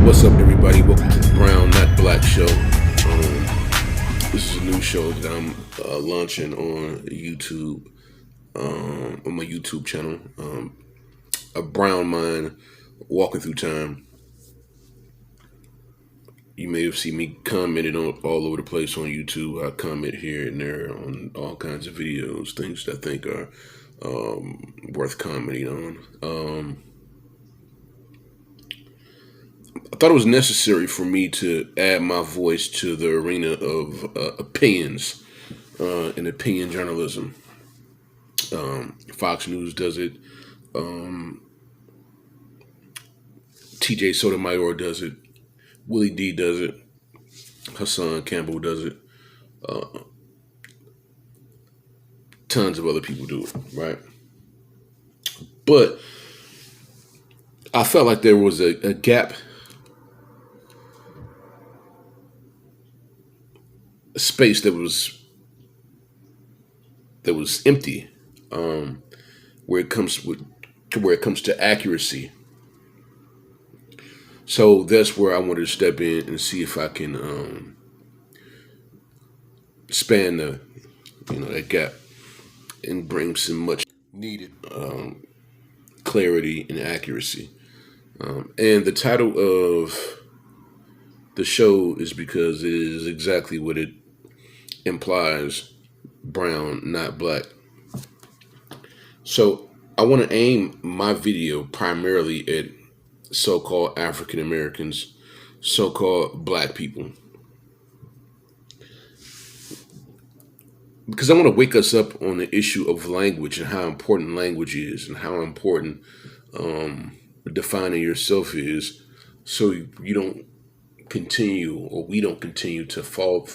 What's up, everybody? Welcome to the Brown Not Black Show. This is a new show that I'm launching on YouTube, on my YouTube channel. A brown mind walking through time. You may have seen me commented on all over the place on YouTube. I comment here and there on all kinds of videos, things that I think are worth commenting on. I thought it was necessary for me to add my voice to the arena of opinions and opinion journalism. Fox News does it. T.J. Sotomayor does it. Willie D does it. Hassan Campbell does it. Tons of other people do it, right? But I felt like there was a gap, a space that was empty, where it comes to accuracy. So that's where I wanted to step in and see if I can span that gap and bring some much needed clarity and accuracy. And the title of the show is because it is exactly what it implies: brown, not black. So I want to aim my video primarily at so-called African Americans, so-called black people, because I want to wake us up on the issue of language and how important language is and how important defining yourself is, so you don't continue, or we don't continue to fall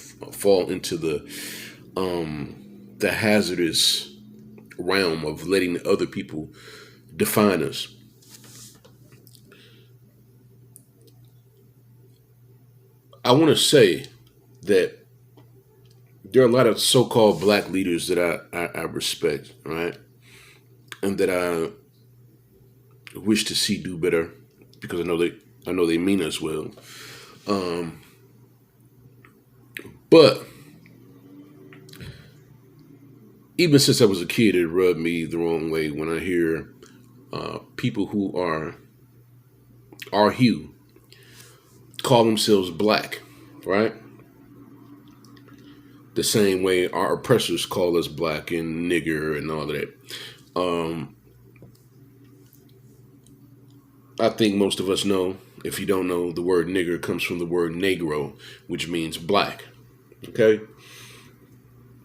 into the hazardous realm of letting other people define us. I want to say that there are a lot of so-called black leaders that I respect, right, and that I wish to see do better, because I know they mean us well. But even since I was a kid, it rubbed me the wrong way when I hear people who are our hue call themselves black, right? The same way our oppressors call us black and nigger and all of that. I think most of us know. If you don't know, the word nigger comes from the word negro, which means black. Okay?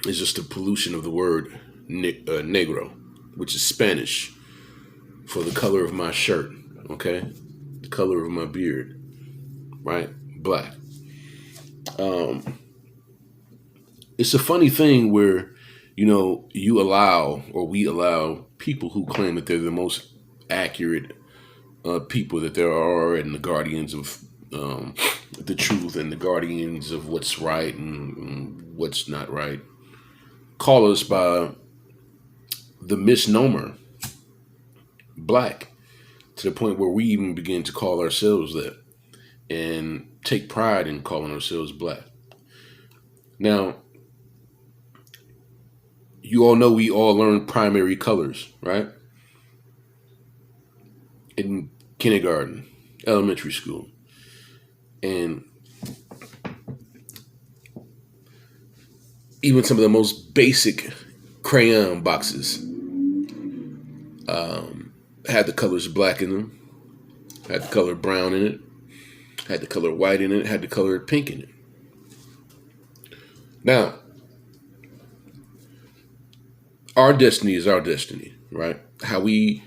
It's just a pollution of the word negro, which is Spanish for the color of my shirt. Okay? The color of my beard. Right? Black. It's a funny thing where, you allow, or we allow, people who claim that they're the most accurate people that there are, and the guardians of the truth, and the guardians of what's right and what's not right, call us by the misnomer black, to the point where we even begin to call ourselves that and take pride in calling ourselves black. Now, you all know we all learn primary colors, right? In kindergarten, elementary school. And even some of the most basic crayon boxes had the colors black in them, had the color brown in it, had the color white in it, had the color pink in it. Now, our destiny is our destiny, right? How we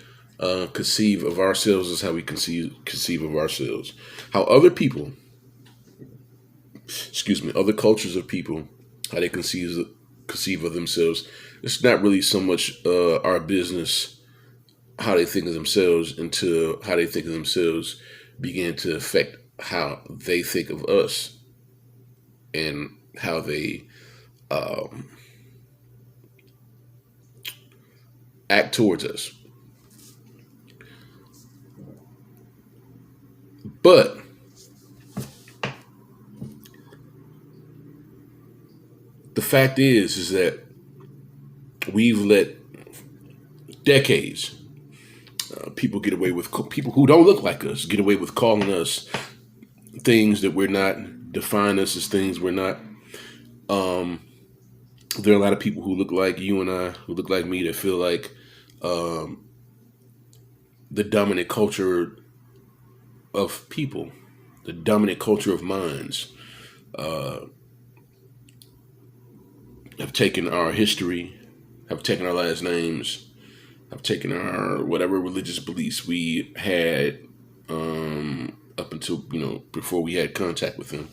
conceive of ourselves is how we conceive of ourselves. How other people, other cultures of people, how they conceive of themselves, it's not really so much our business how they think of themselves, until how they think of themselves begin to affect how they think of us, and how they act towards us. But fact is that we've let decades people get away with people who don't look like us get away with calling us things that we're not, define us as things we're not. Um, there are a lot of people who look like you and I, who look like me, that feel like um, the dominant culture of people, the dominant culture of minds, uh, have taken our history, have taken our last names, have taken our whatever religious beliefs we had up until before we had contact with them.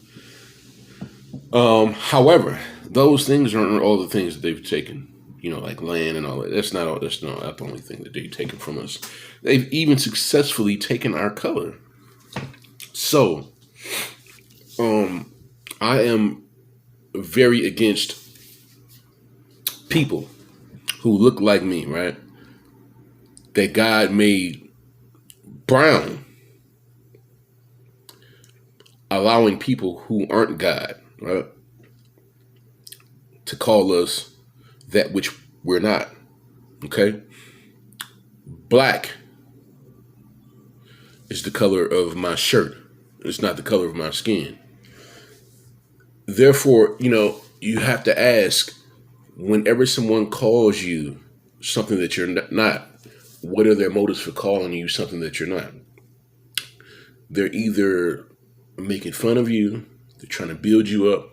However, those things aren't all the things that they've taken. Like land and all that. That's not all. That's not the only thing that they've taken from us. They've even successfully taken our color. So, I am very against people who look like me, right? That God made brown, allowing people who aren't God, right, to call us that which we're not. Okay? Black is the color of my shirt. It's not the color of my skin. Therefore, you have to ask, whenever someone calls you something that you're not, what are their motives for calling you something that you're not? They're either making fun of you, they're trying to build you up,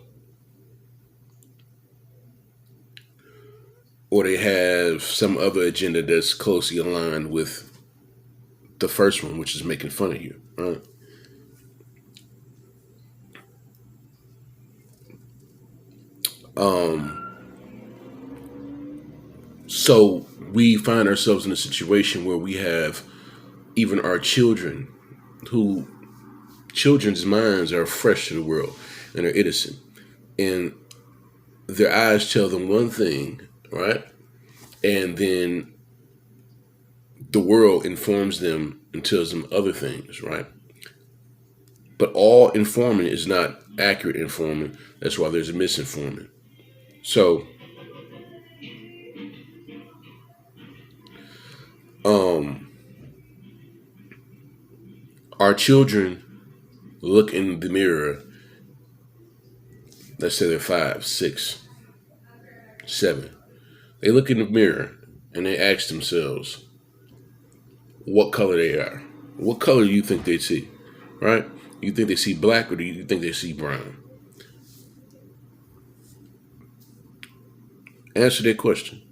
or they have some other agenda that's closely aligned with the first one, which is making fun of you, right? So we find ourselves in a situation where we have even our children, who children's minds are fresh to the world and are innocent, and their eyes tell them one thing, right? And then the world informs them and tells them other things, right? But all informing is not accurate informing. That's why there's a misinforming. So, um, our children look in the mirror. Let's say they're 5, 6, 7. They look in the mirror and they ask themselves what color they are. What color do you think they see? Right? You think they see black, or do you think they see brown? Answer that question.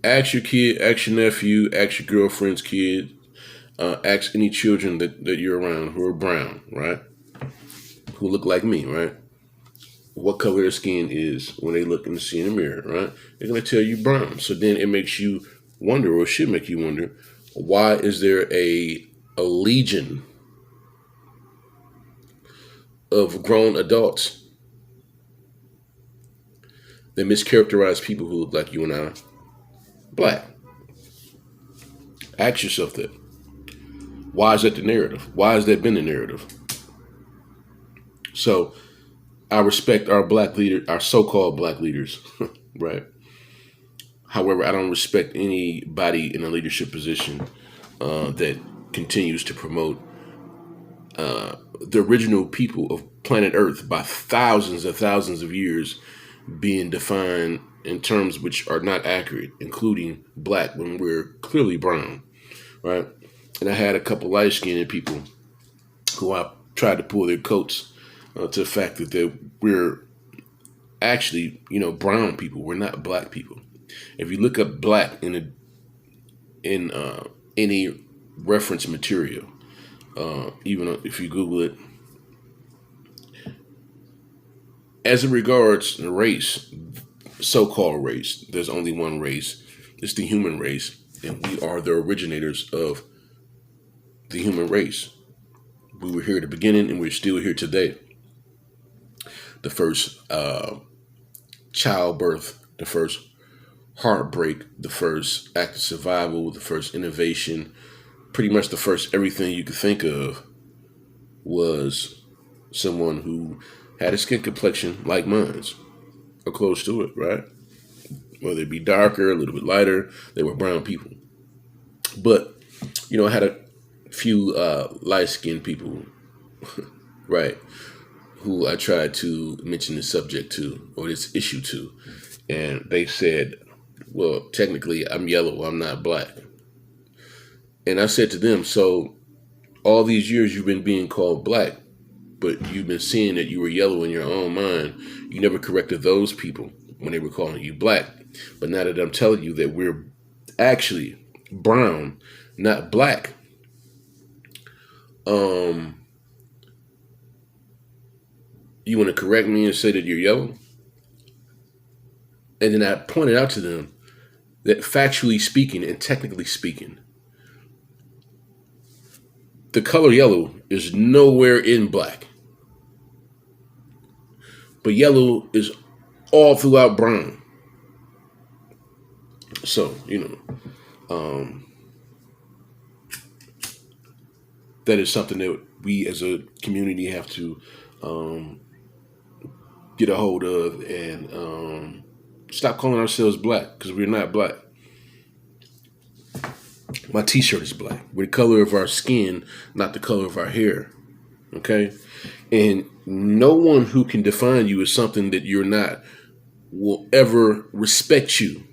Ask your kid, ask your nephew, ask your girlfriend's kid, ask any children that you're around who are brown, right? Who look like me, right? What color their skin is when they look and see in the mirror, right? They're gonna tell you brown. So then it makes you wonder, or should make you wonder, why is there a legion of grown adults that mischaracterize people who look like you and I, black? Ask yourself that. Why is that the narrative? Why has that been the narrative? So I respect our black leader, our so-called black leaders, right? However, I don't respect anybody in a leadership position that continues to promote the original people of planet Earth by thousands and thousands of years being defined in terms which are not accurate, including black when we're clearly brown, right? And I had a couple light-skinned people who I tried to pull their coats to the fact that we're actually, brown people. We're not black people. If you look up black in any reference material, even if you Google it, as it regards the race, so-called race, there's only one race. It's the human race, and we are the originators of the human race. We were here at the beginning, and we're still here today. The first childbirth, the first heartbreak, the first act of survival, the first innovation, pretty much the first everything you could think of was someone who had a skin complexion like mine. or close to it, right? Whether it be darker, a little bit lighter, they were brown people. But I had a few light skinned people, right, who I tried to mention the subject to or this issue to, and they said, "Well, technically, I'm yellow. I'm not black." And I said to them, "So all these years you've been being called black, but you've been seeing that you were yellow in your own mind. You never corrected those people when they were calling you black. But now that I'm telling you that we're actually brown, not black, um, you want to correct me and say that you're yellow?" And then I pointed out to them that factually speaking and technically speaking, the color yellow is nowhere in black, but yellow is all throughout brown. So, that is something that we as a community have to um, get a hold of and stop calling ourselves black because we're not black. My t-shirt is black. We're the color of our skin, not the color of our hair. Okay? And no one who can define you as something that you're not will ever respect you.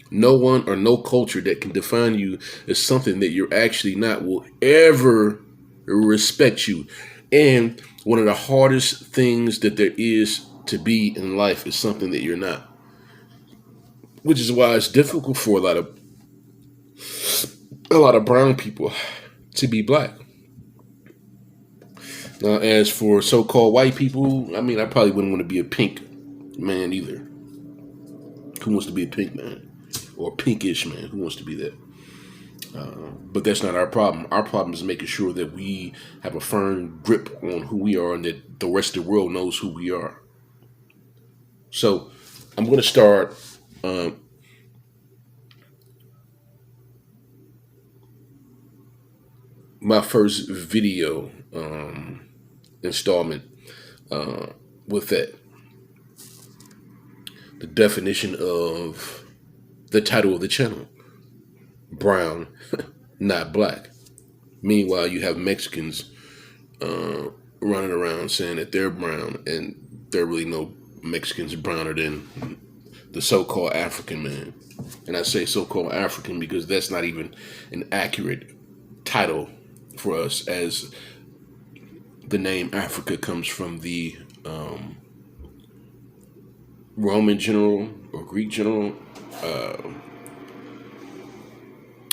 No one or no culture that can define you as something that you're actually not will ever respect you. And one of the hardest things that there is to be in life is something that you're not, which is why it's difficult for a lot of brown people to be black. Now, as for so-called white people, I mean, I probably wouldn't want to be a pink man either. Who wants to be a pink man or a pinkish man? Who wants to be that? But that's not our problem. Our problem is making sure that we have a firm grip on who we are and that the rest of the world knows who we are. So I'm going to start um, my first video installment with that. The definition of the title of the channel: brown, not black. Meanwhile, you have Mexicans running around saying that they're brown, and there are really no Mexicans browner than the so-called African man. And I say so-called African because that's not even an accurate title for us, as the name Africa comes from the Roman general or Greek general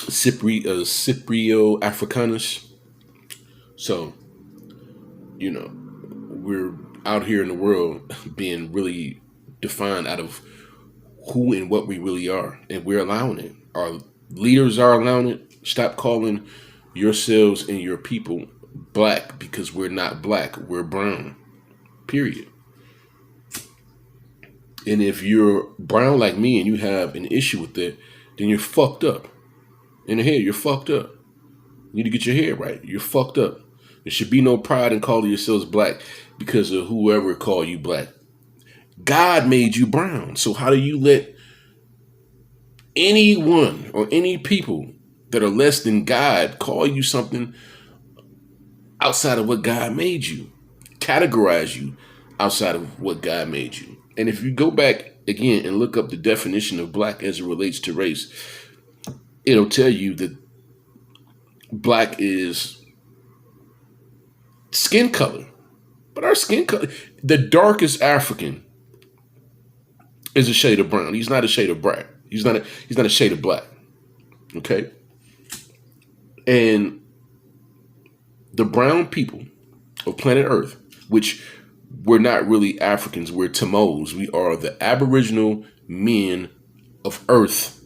Scipio Africanus. So, we're out here in the world being really defined out of who and what we really are, and we're allowing it. Our leaders are allowing it. Stop calling yourselves and your people black because we're not black. We're brown. Period. And if you're brown like me and you have an issue with that, then you're fucked up. In the head, you're fucked up. You need to get your head right. You're fucked up. There should be no pride in calling yourselves black because of whoever called you black. God made you brown. So how do you let anyone or any people that are less than God call you something outside of what God made you? Categorize you outside of what God made you. And if you go back again and look up the definition of black as it relates to race, it'll tell you that black is skin color. But our skin color, the darkest African is a shade of brown. He's not a shade of black. He's not a shade of black. Okay? And the brown people of planet Earth, which we're not really Africans, we're T.A.M.O.E.s. We are the Aboriginal men of Earth.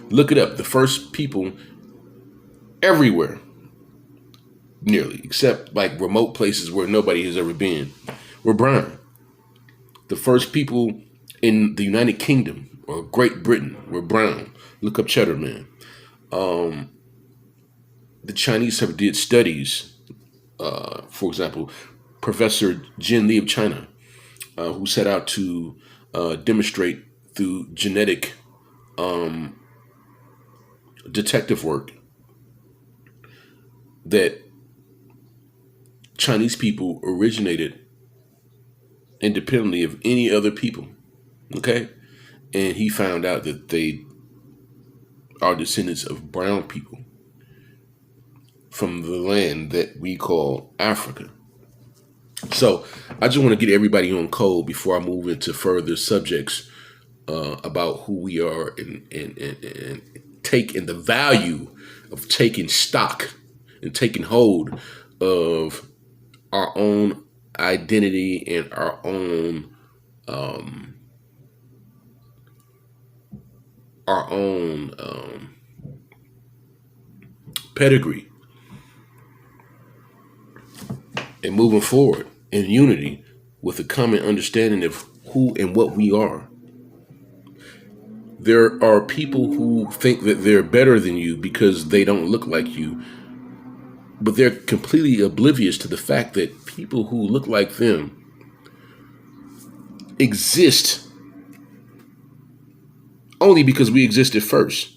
Look it up. The first people everywhere, nearly, except like remote places where nobody has ever been, were brown. The first people in the United Kingdom or Great Britain were brown. Look up Cheddar Man. The Chinese have did studies. For example, Professor Jin Li of China. who set out to demonstrate through genetic detective work that Chinese people originated independently of any other people. Okay? And he found out that they are descendants of brown people from the land that we call Africa. So I just want to get everybody on code before I move into further subjects about who we are and taking the value of taking stock and taking hold of our own identity and our own pedigree and moving forward in unity with a common understanding of who and what we are. There are people who think that they're better than you because they don't look like you, but they're completely oblivious to the fact that people who look like them exist only because we existed first,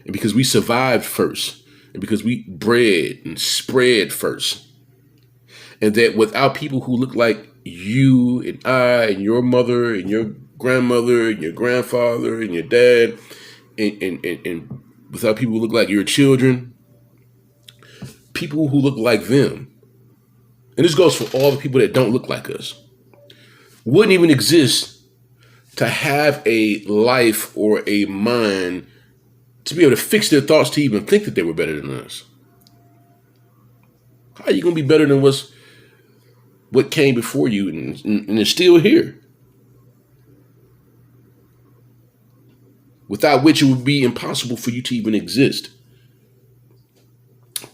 and because we survived first, and because we bred and spread first. And that without people who look like you and I and your mother and your grandmother and your grandfather and your dad, and without people who look like your children, people who look like them, and this goes for all the people that don't look like us, wouldn't even exist to have a life or a mind to be able to fix their thoughts to even think that they were better than us. How are you going to be better than what came before you and is still here? Without which it would be impossible for you to even exist.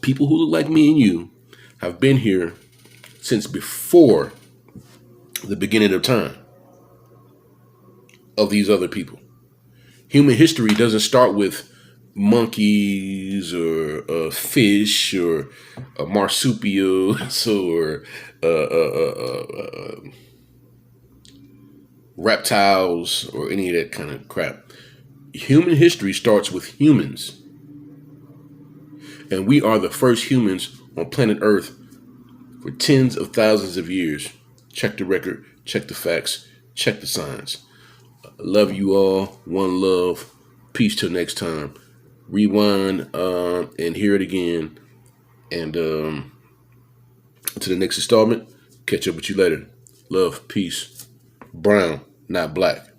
People who look like me and you have been here since before the beginning of time of these other people. Human history doesn't start with monkeys or fish or marsupials or reptiles or any of that kind of crap. Human history starts with humans. And we are the first humans on planet Earth for tens of thousands of years. Check the record, check the facts, check the science. Love you all. One love. Peace till next time. Rewind and hear it again. And to the next installment, catch up with you later. Love, peace. Brown, not black.